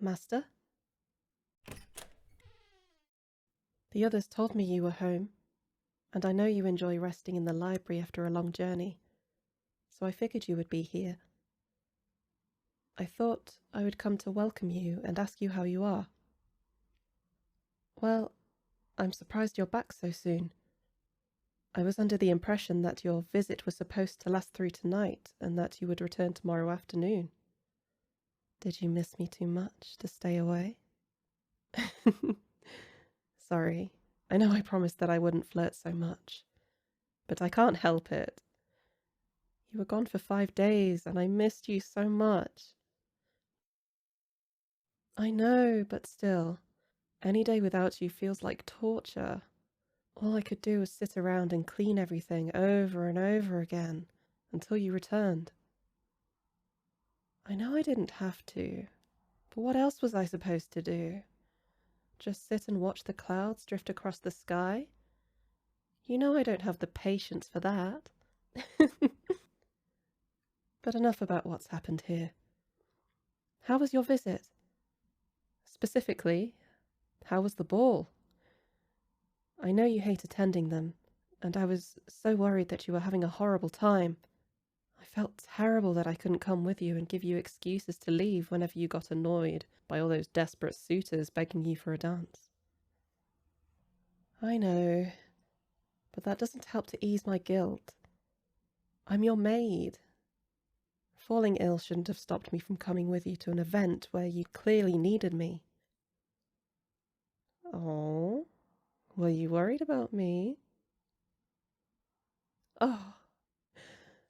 Master? The others told me you were home, and I know you enjoy resting in the library after a long journey, so I figured you would be here. I thought I would come to welcome you and ask you how you are. Well, I'm surprised you're back so soon. I was under the impression that your visit was supposed to last through tonight and that you would return tomorrow afternoon. Did you miss me too much to stay away? Sorry, I know I promised that I wouldn't flirt so much, but I can't help it. You were gone for 5 days and I missed you so much. I know, but still, any day without you feels like torture. All I could do was sit around and clean everything over and over again until you returned. I know I didn't have to, but what else was I supposed to do? Just sit and watch the clouds drift across the sky? You know I don't have the patience for that. But enough about what's happened here. How was your visit? Specifically, how was the ball? I know you hate attending them, and I was so worried that you were having a horrible time. I felt terrible that I couldn't come with you and give you excuses to leave whenever you got annoyed by all those desperate suitors begging you for a dance. I know, but that doesn't help to ease my guilt. I'm your maid. Falling ill shouldn't have stopped me from coming with you to an event where you clearly needed me. Oh, were you worried about me?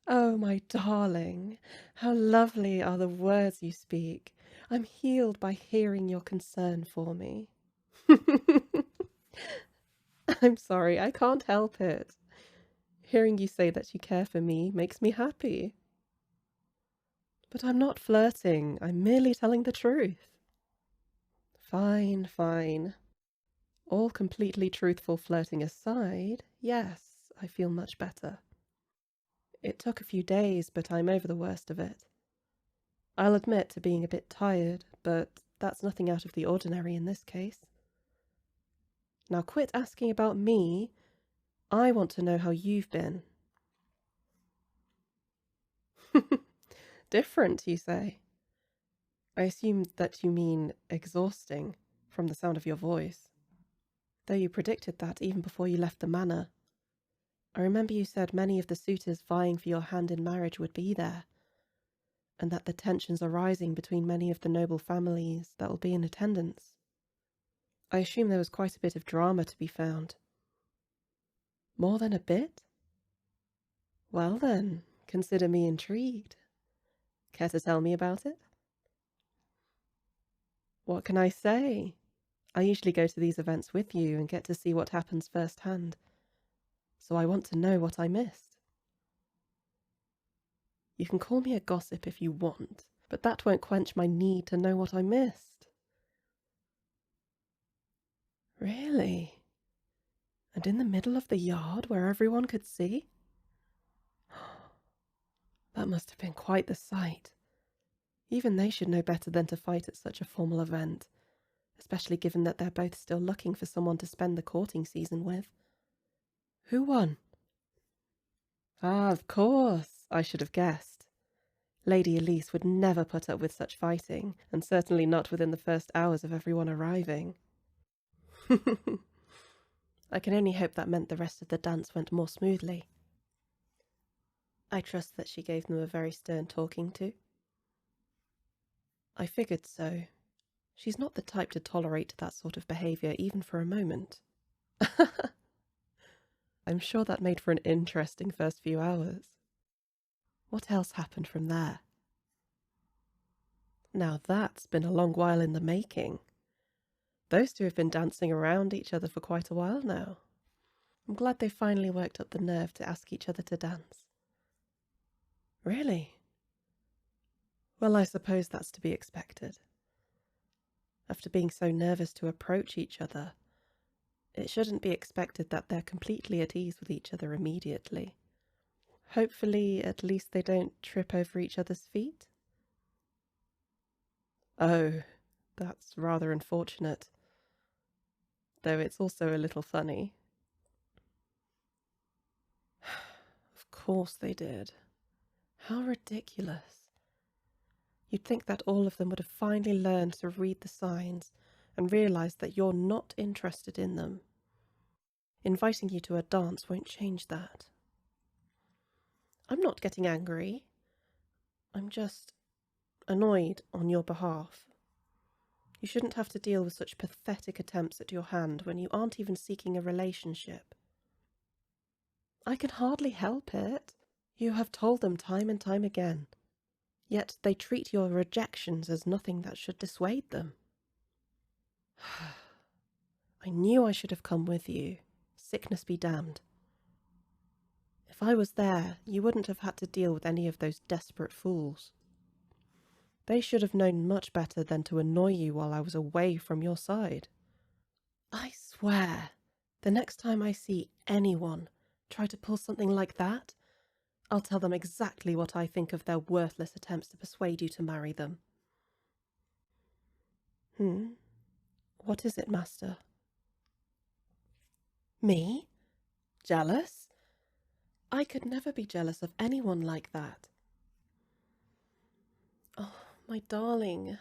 Oh, my darling, how lovely are the words you speak. I'm healed by hearing your concern for me. I'm sorry, I can't help it. Hearing you say that you care for me makes me happy. But I'm not flirting, I'm merely telling the truth. Fine, fine. All completely truthful flirting aside, yes, I feel much better. It took a few days, but I'm over the worst of it. I'll admit to being a bit tired, but that's nothing out of the ordinary in this case. Now quit asking about me. I want to know how you've been. Different, you say? I assume that you mean exhausting, from the sound of your voice. Though you predicted that even before you left the manor. I remember you said many of the suitors vying for your hand in marriage would be there, and that the tensions are rising between many of the noble families that will be in attendance. I assume there was quite a bit of drama to be found. More than a bit? Well then, consider me intrigued. Care to tell me about it? What can I say? I usually go to these events with you and get to see what happens firsthand, so I want to know what I missed. You can call me a gossip if you want, but that won't quench my need to know what I missed. Really? And in the middle of the yard where everyone could see? That must have been quite the sight. Even they should know better than to fight at such a formal event, especially given that they're both still looking for someone to spend the courting season with. Who won? Ah, of course, I should have guessed. Lady Elise would never put up with such fighting, and certainly not within the first hours of everyone arriving. I can only hope that meant the rest of the dance went more smoothly. I trust that she gave them a very stern talking to. I figured so. She's not the type to tolerate that sort of behaviour even for a moment. I'm sure that made for an interesting first few hours. What else happened from there? Now that's been a long while in the making. Those two have been dancing around each other for quite a while now. I'm glad they finally worked up the nerve to ask each other to dance. Really? Well, I suppose that's to be expected. After being so nervous to approach each other, it shouldn't be expected that they're completely at ease with each other immediately. Hopefully, at least they don't trip over each other's feet. Oh, That's rather unfortunate, though it's also a little funny. Of course they did. How ridiculous. You'd think that all of them would have finally learned to read the signs and realised that you're not interested in them. Inviting you to a dance won't change that. I'm not getting angry. I'm just annoyed on your behalf. You shouldn't have to deal with such pathetic attempts at your hand when you aren't even seeking a relationship. I can hardly help it. You have told them time and time again. Yet they treat your rejections as nothing that should dissuade them. I knew I should have come with you. Sickness be damned. If I was there, you wouldn't have had to deal with any of those desperate fools. They should have known much better than to annoy you while I was away from your side. I swear, the next time I see anyone try to pull something like that, I'll tell them exactly what I think of their worthless attempts to persuade you to marry them. What is it, Master? Me? Jealous? I could never be jealous of anyone like that. Oh, my darling,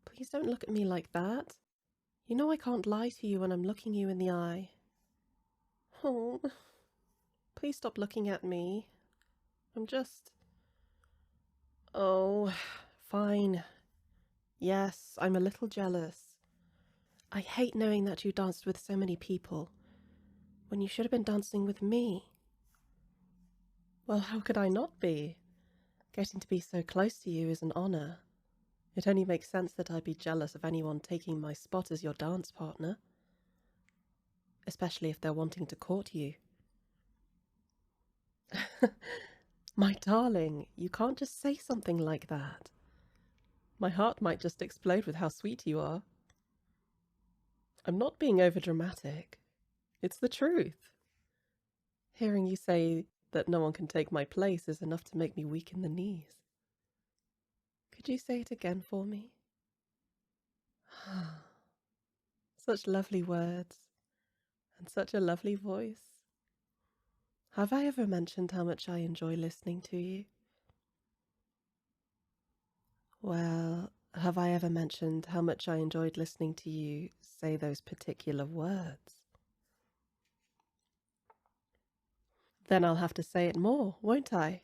please don't look at me like that. You know I can't lie to you when I'm looking you in the eye. Oh, please stop looking at me. I'm just... Oh, fine. Yes, I'm a little jealous. I hate knowing that you danced with so many people, when you should have been dancing with me. Well, how could I not be? Getting to be so close to you is an honour. It only makes sense that I'd be jealous of anyone taking my spot as your dance partner. Especially if they're wanting to court you. My darling, you can't just say something like that. My heart might just explode with how sweet you are. I'm not being overdramatic. It's the truth. Hearing you say that no one can take my place is enough to make me weak in the knees. Could you say it again for me? Such lovely words, and such a lovely voice. Have I ever mentioned how much I enjoy listening to you? Well, have I ever mentioned how much I enjoyed listening to you say those particular words? Then I'll have to say it more, won't I?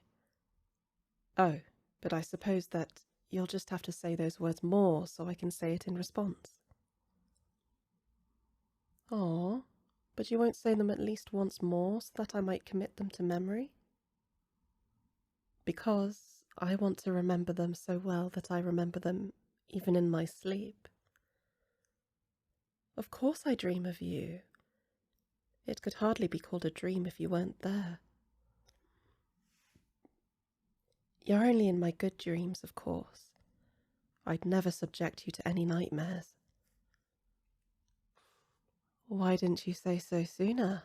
Oh, but I suppose that you'll just have to say those words more so I can say it in response. Aw, but you won't say them at least once more so that I might commit them to memory? Because I want to remember them so well that I remember them even in my sleep. Of course I dream of you. It could hardly be called a dream if you weren't there. You're only in my good dreams, of course. I'd never subject you to any nightmares. Why didn't you say so sooner?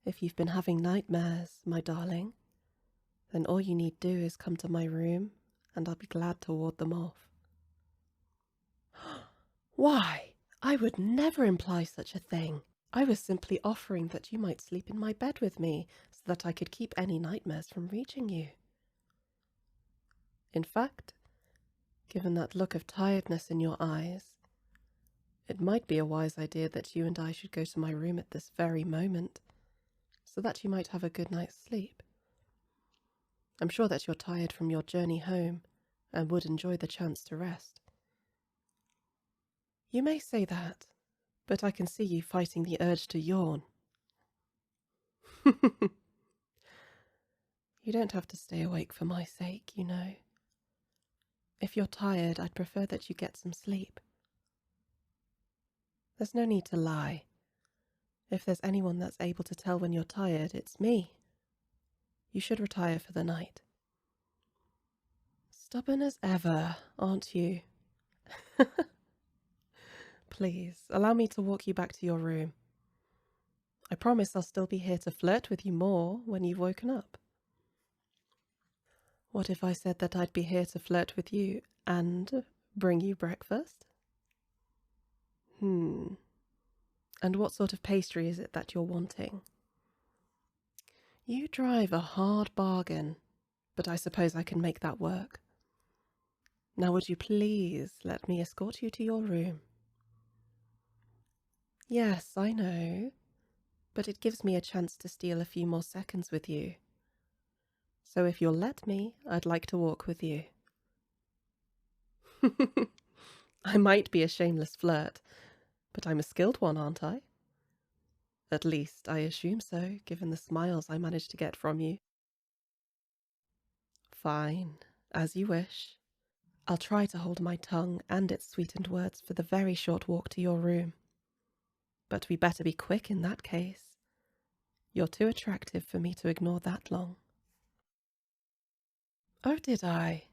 If you've been having nightmares, my darling, then all you need do is come to my room, and I'll be glad to ward them off. Why? I would never imply such a thing. I was simply offering that you might sleep in my bed with me, so that I could keep any nightmares from reaching you. In fact, given that look of tiredness in your eyes, it might be a wise idea that you and I should go to my room at this very moment, so that you might have a good night's sleep. I'm sure that you're tired from your journey home, and would enjoy the chance to rest. You may say that, but I can see you fighting the urge to yawn. You don't have to stay awake for my sake, you know. If you're tired, I'd prefer that you get some sleep. There's no need to lie. If there's anyone that's able to tell when you're tired, it's me. You should retire for the night. Stubborn as ever, aren't you? Please, allow me to walk you back to your room. I promise I'll still be here to flirt with you more when you've woken up. What if I said that I'd be here to flirt with you and bring you breakfast? And what sort of pastry is it that you're wanting? You drive a hard bargain, but I suppose I can make that work. Now would you please let me escort you to your room? Yes, I know, but it gives me a chance to steal a few more seconds with you. So if you'll let me, I'd like to walk with you. I might be a shameless flirt, but I'm a skilled one, aren't I? At least, I assume so, given the smiles I managed to get from you. Fine, as you wish. I'll try to hold my tongue and its sweetened words for the very short walk to your room. But we better be quick in that case. You're too attractive for me to ignore that long. Oh, did I?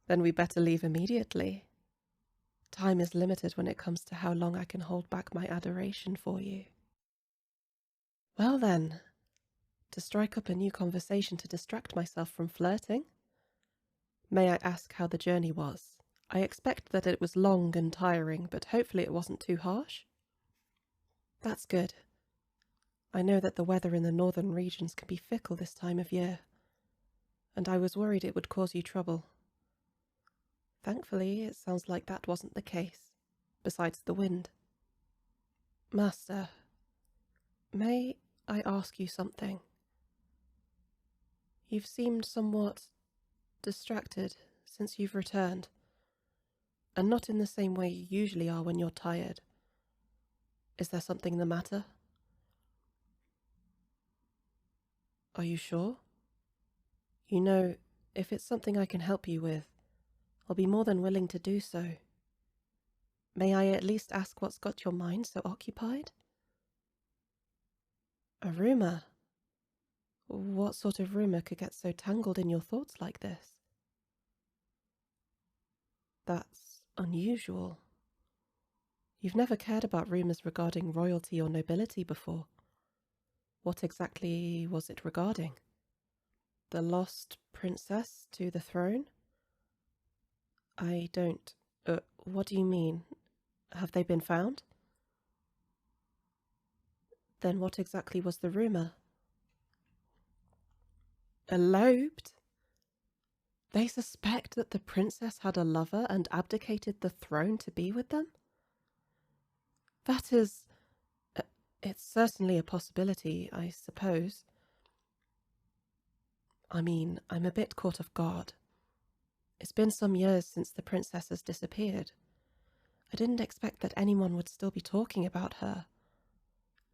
Then we better leave immediately. Time is limited when it comes to how long I can hold back my adoration for you. Well then, to strike up a new conversation to distract myself from flirting, may I ask how the journey was? I expect that it was long and tiring, but hopefully it wasn't too harsh. That's good. I know that the weather in the northern regions can be fickle this time of year, and I was worried it would cause you trouble. Thankfully, it sounds like that wasn't the case, besides the wind. Master, may I ask you something? You've seemed somewhat distracted since you've returned, and not in the same way you usually are when you're tired. Is there something the matter? Are you sure? You know, if it's something I can help you with, I'll be more than willing to do so. May I at least ask what's got your mind so occupied? A rumour? What sort of rumour could get so tangled in your thoughts like this? That's unusual. You've never cared about rumours regarding royalty or nobility before. What exactly was it regarding? The lost princess to the throne? I don't... what do you mean? Have they been found? Then what exactly was the rumour? Eloped? They suspect that the princess had a lover and abdicated the throne to be with them? That is... it's certainly a possibility, I suppose. I mean, I'm a bit caught off guard. It's been some years since the princess has disappeared. I didn't expect that anyone would still be talking about her,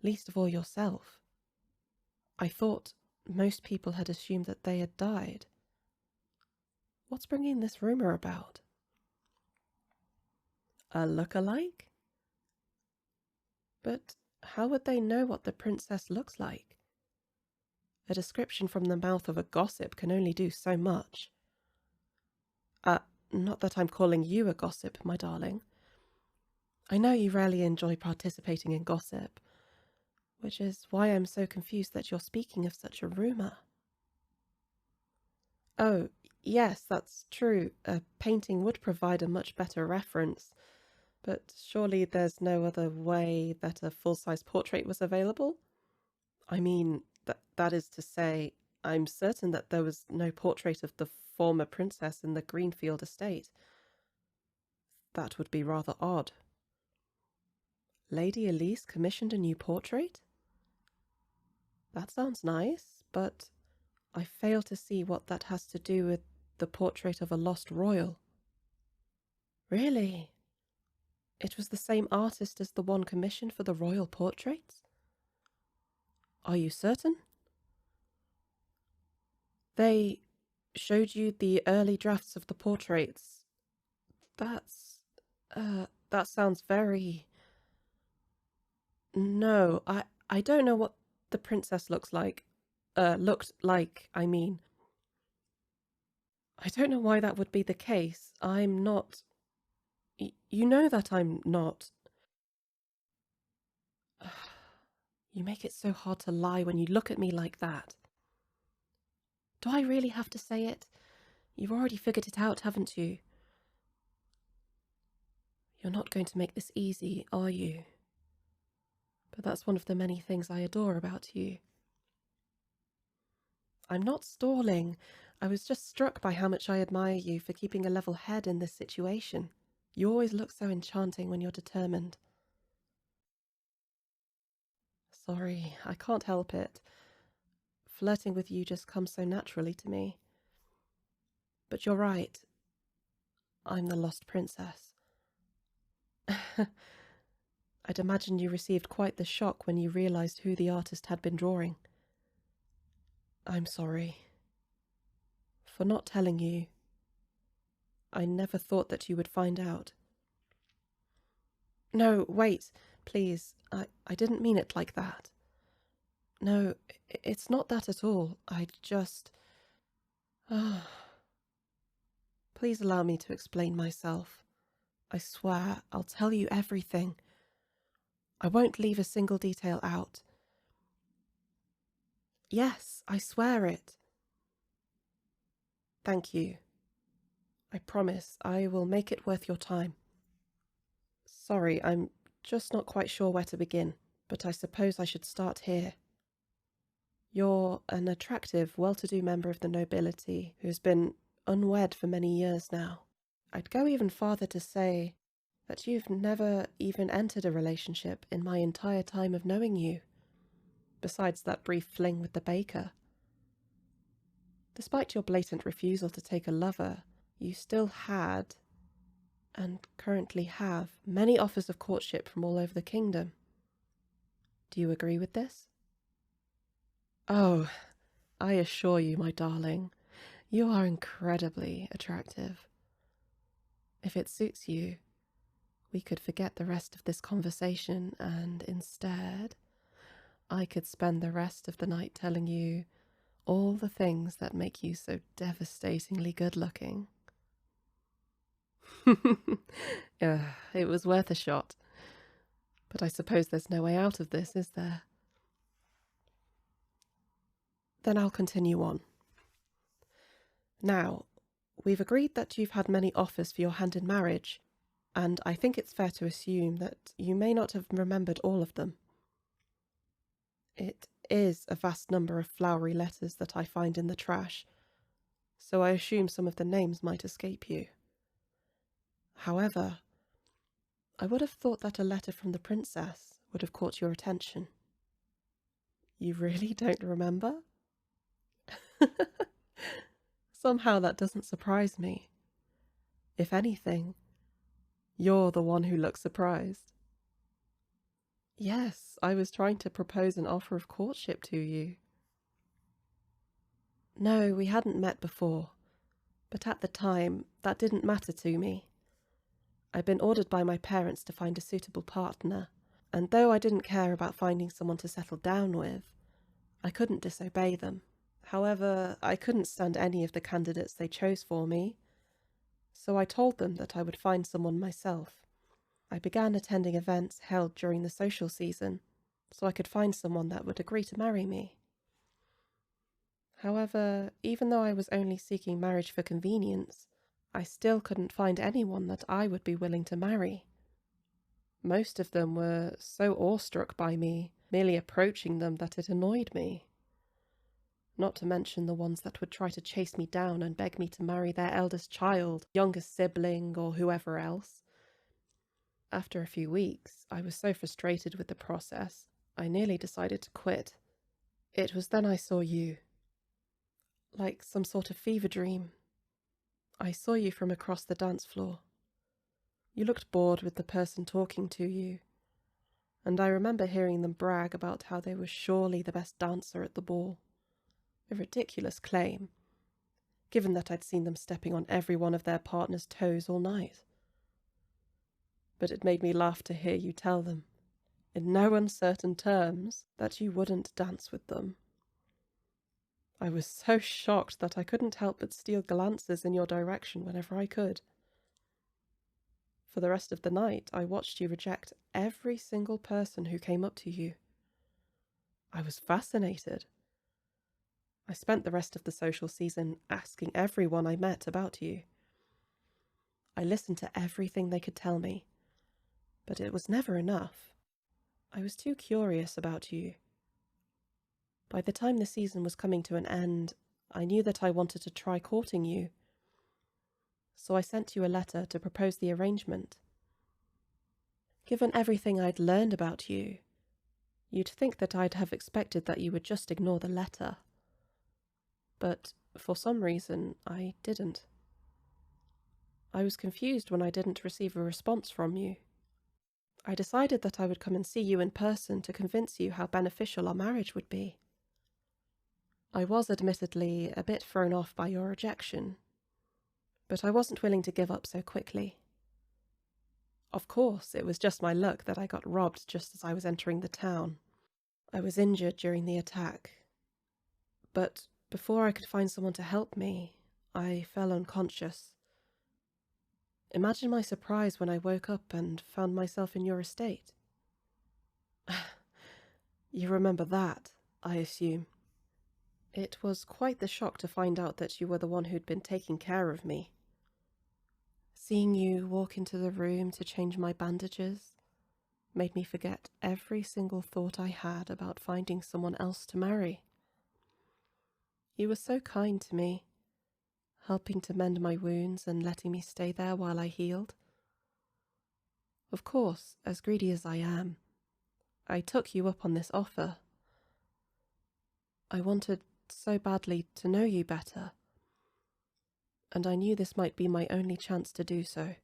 least of all yourself. I thought most people had assumed that they had died. What's bringing this rumour about? A look-alike? But how would they know what the princess looks like? A description from the mouth of a gossip can only do so much. Not that I'm calling you a gossip, my darling. I know you rarely enjoy participating in gossip, which is why I'm so confused that you're speaking of such a rumour. Oh, yes, that's true. A painting would provide a much better reference, but surely there's no other way that a full-size portrait was available? I mean, that is to say, I'm certain that there was no portrait of the former princess in the Greenfield estate. That would be rather odd. Lady Elise commissioned a new portrait? That sounds nice, but I fail to see what that has to do with the portrait of a lost royal. Really? It was the same artist as the one commissioned for the royal portraits? Are you certain? They showed you the early drafts of the portraits. That sounds very... No, I don't know what the princess looked like, I mean. I don't know why that would be the case. I'm not... You know that I'm not... You make it so hard to lie when you look at me like that. Do I really have to say it? You've already figured it out, haven't you? You're not going to make this easy, are you? But that's one of the many things I adore about you. I'm not stalling. I was just struck by how much I admire you for keeping a level head in this situation. You always look so enchanting when you're determined. Sorry, I can't help it. Flirting with you just comes so naturally to me. But you're right. I'm the lost princess. I'd imagine you received quite the shock when you realized who the artist had been drawing. I'm sorry for not telling you. I never thought that you would find out. No, wait, please. I didn't mean it like that. No, it's not that at all. I just... Please allow me to explain myself. I swear I'll tell you everything. I won't leave a single detail out. Yes, I swear it. Thank you. I promise I will make it worth your time. Sorry, I'm just not quite sure where to begin, but I suppose I should start here. You're an attractive, well-to-do member of the nobility who's been unwed for many years now. I'd go even farther to say that you've never even entered a relationship in my entire time of knowing you, besides that brief fling with the baker. Despite your blatant refusal to take a lover, you still had, and currently have, many offers of courtship from all over the kingdom. Do you agree with this? Oh, I assure you, my darling, you are incredibly attractive. If it suits you, we could forget the rest of this conversation and instead, I could spend the rest of the night telling you all the things that make you so devastatingly good-looking. It was worth a shot. But I suppose there's no way out of this, is there? Then I'll continue on. Now, we've agreed that you've had many offers for your hand in marriage, and I think it's fair to assume that you may not have remembered all of them. It is a vast number of flowery letters that I find in the trash, so I assume some of the names might escape you. However, I would have thought that a letter from the princess would have caught your attention. You really don't remember? Somehow that doesn't surprise me. If anything, you're the one who looks surprised. Yes, I was trying to propose an offer of courtship to you. No, we hadn't met before, but at the time, that didn't matter to me. I'd been ordered by my parents to find a suitable partner, and though I didn't care about finding someone to settle down with, I couldn't disobey them. However, I couldn't stand any of the candidates they chose for me, so I told them that I would find someone myself. I began attending events held during the social season, so I could find someone that would agree to marry me. However, even though I was only seeking marriage for convenience, I still couldn't find anyone that I would be willing to marry. Most of them were so awestruck by me merely approaching them that it annoyed me. Not to mention the ones that would try to chase me down and beg me to marry their eldest child, youngest sibling, or whoever else. After a few weeks, I was so frustrated with the process, I nearly decided to quit. It was then I saw you. Like some sort of fever dream. I saw you from across the dance floor. You looked bored with the person talking to you, and I remember hearing them brag about how they were surely the best dancer at the ball. A ridiculous claim, given that I'd seen them stepping on every one of their partner's toes all night. But it made me laugh to hear you tell them, in no uncertain terms, that you wouldn't dance with them. I was so shocked that I couldn't help but steal glances in your direction whenever I could. For the rest of the night, I watched you reject every single person who came up to you. I was fascinated. I spent the rest of the social season asking everyone I met about you. I listened to everything they could tell me, but it was never enough. I was too curious about you. By the time the season was coming to an end, I knew that I wanted to try courting you. So I sent you a letter to propose the arrangement. Given everything I'd learned about you, you'd think that I'd have expected that you would just ignore the letter. But for some reason, I didn't. I was confused when I didn't receive a response from you. I decided that I would come and see you in person to convince you how beneficial our marriage would be. I was admittedly a bit thrown off by your rejection, but I wasn't willing to give up so quickly. Of course, it was just my luck that I got robbed just as I was entering the town. I was injured during the attack, but before I could find someone to help me, I fell unconscious. Imagine my surprise when I woke up and found myself in your estate. You remember that, I assume. It was quite the shock to find out that you were the one who'd been taking care of me. Seeing you walk into the room to change my bandages made me forget every single thought I had about finding someone else to marry. You were so kind to me, helping to mend my wounds and letting me stay there while I healed. Of course, as greedy as I am, I took you up on this offer. I wanted so badly to know you better, and I knew this might be my only chance to do so.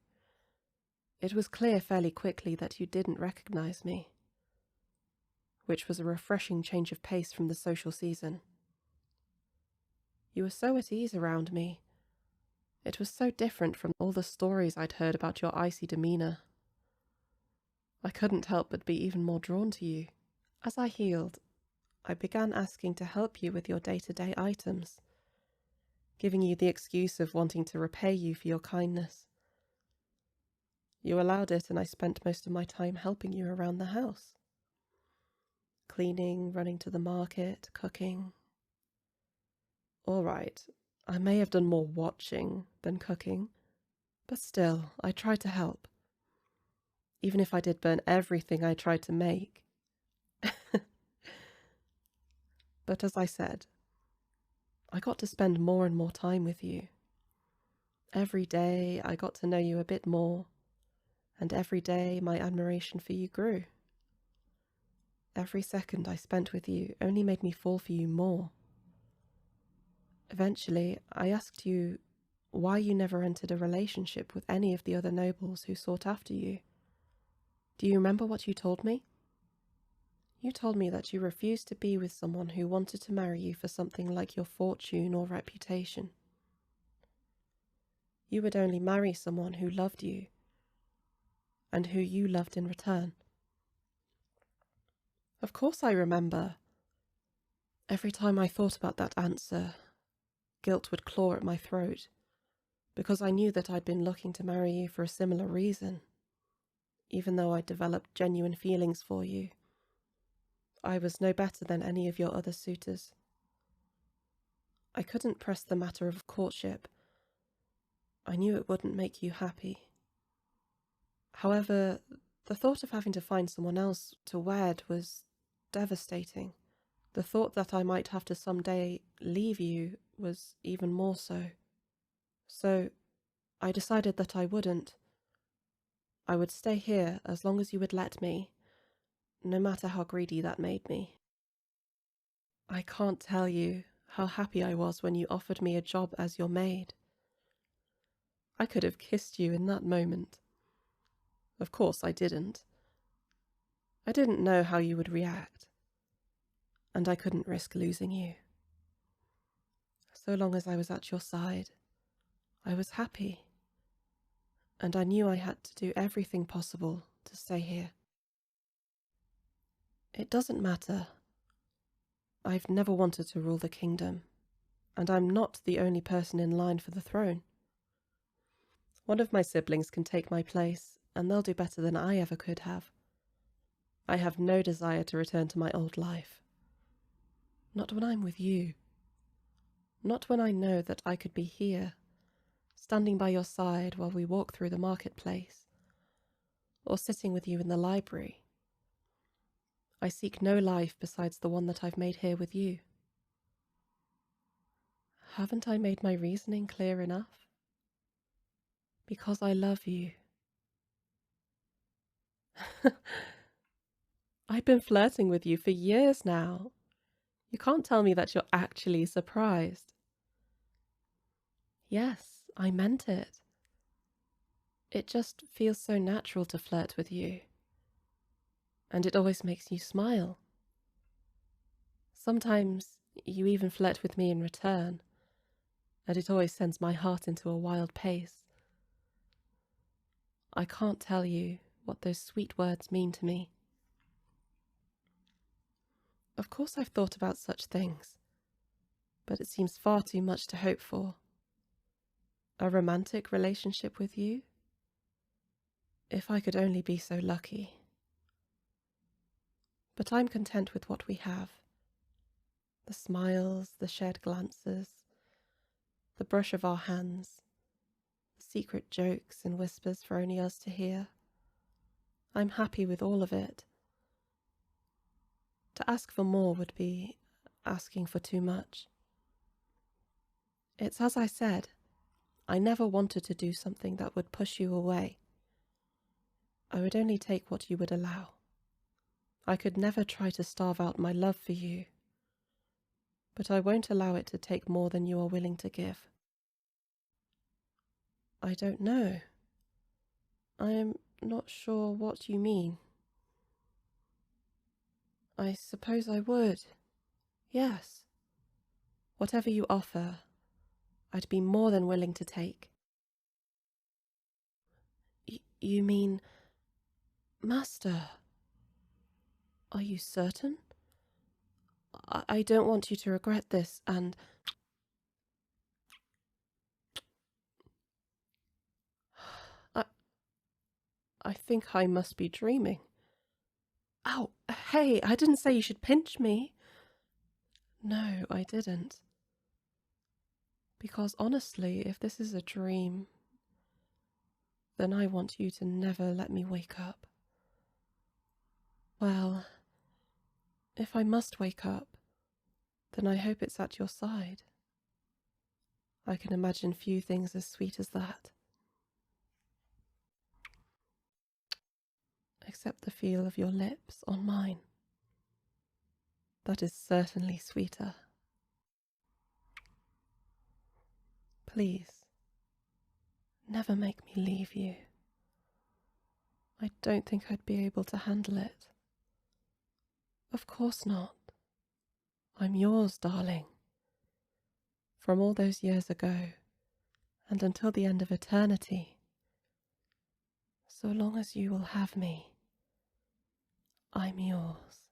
It was clear fairly quickly that you didn't recognize me, which was a refreshing change of pace from the social season. You were so at ease around me. It was so different from all the stories I'd heard about your icy demeanor. I couldn't help but be even more drawn to you. As I healed, I began asking to help you with your day-to-day items, giving you the excuse of wanting to repay you for your kindness. You allowed it, and I spent most of my time helping you around the house. Cleaning, running to the market, cooking. All right, I may have done more watching than cooking, but still, I tried to help. Even if I did burn everything I tried to make. But as I said, I got to spend more and more time with you. Every day I got to know you a bit more, and every day my admiration for you grew. Every second I spent with you only made me fall for you more. Eventually, I asked you why you never entered a relationship with any of the other nobles who sought after you. Do you remember what you told me? You told me that you refused to be with someone who wanted to marry you for something like your fortune or reputation. You would only marry someone who loved you, and who you loved in return. Of course I remember. Every time I thought about that answer, guilt would claw at my throat, because I knew that I'd been looking to marry you for a similar reason, even though I'd developed genuine feelings for you. I was no better than any of your other suitors. I couldn't press the matter of courtship. I knew it wouldn't make you happy. However, the thought of having to find someone else to wed was devastating. The thought that I might have to someday leave you was even more so. So, I decided that I wouldn't. I would stay here as long as you would let me, no matter how greedy that made me. I can't tell you how happy I was when you offered me a job as your maid. I could have kissed you in that moment. Of course I didn't. I didn't know how you would react, and I couldn't risk losing you. So long as I was at your side, I was happy, and I knew I had to do everything possible to stay here. It doesn't matter. I've never wanted to rule the kingdom, and I'm not the only person in line for the throne. One of my siblings can take my place, and they'll do better than I ever could have. I have no desire to return to my old life. Not when I'm with you. Not when I know that I could be here, standing by your side while we walk through the marketplace, or sitting with you in the library. I seek no life besides the one that I've made here with you. Haven't I made my reasoning clear enough? Because I love you. I've been flirting with you for years now. You can't tell me that you're actually surprised. Yes, I meant it. It just feels so natural to flirt with you. And it always makes you smile. Sometimes you even flirt with me in return, and it always sends my heart into a wild pace. I can't tell you what those sweet words mean to me. Of course I've thought about such things, but it seems far too much to hope for. A romantic relationship with you? If I could only be so lucky. But I'm content with what we have. The smiles, the shared glances, the brush of our hands, the secret jokes and whispers for only us to hear. I'm happy with all of it. To ask for more would be asking for too much. It's as I said, I never wanted to do something that would push you away. I would only take what you would allow. I could never try to starve out my love for you, but I won't allow it to take more than you are willing to give. I don't know. I'm not sure what you mean. I suppose I would. Yes. Whatever you offer, I'd be more than willing to take. You mean, Master? Are you certain? I don't want you to regret this, and... I think I must be dreaming. Ow, hey, I didn't say you should pinch me. No, I didn't. Because honestly, if this is a dream, then I want you to never let me wake up. Well, if I must wake up, then I hope it's at your side. I can imagine few things as sweet as that. Except the feel of your lips on mine. That is certainly sweeter. Please, never make me leave you. I don't think I'd be able to handle it. Of course not. I'm yours, darling. From all those years ago, and until the end of eternity. So long as you will have me, I'm yours.